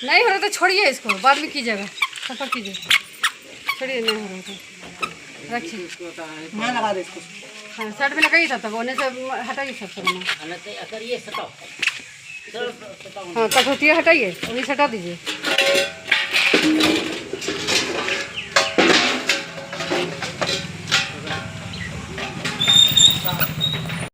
नहीं हो रहा तो छोड़िए इसको, बाद में कीजिएगा, सफर कीजिए। छोड़िए, नहीं हो रहा तो रखिए। हाँ शर्ट में लगाइए तब तक, ओने से हटाइए सब सामान। हाँ कठौतिया हटाइए, उन्हीं से हटा दीजिए।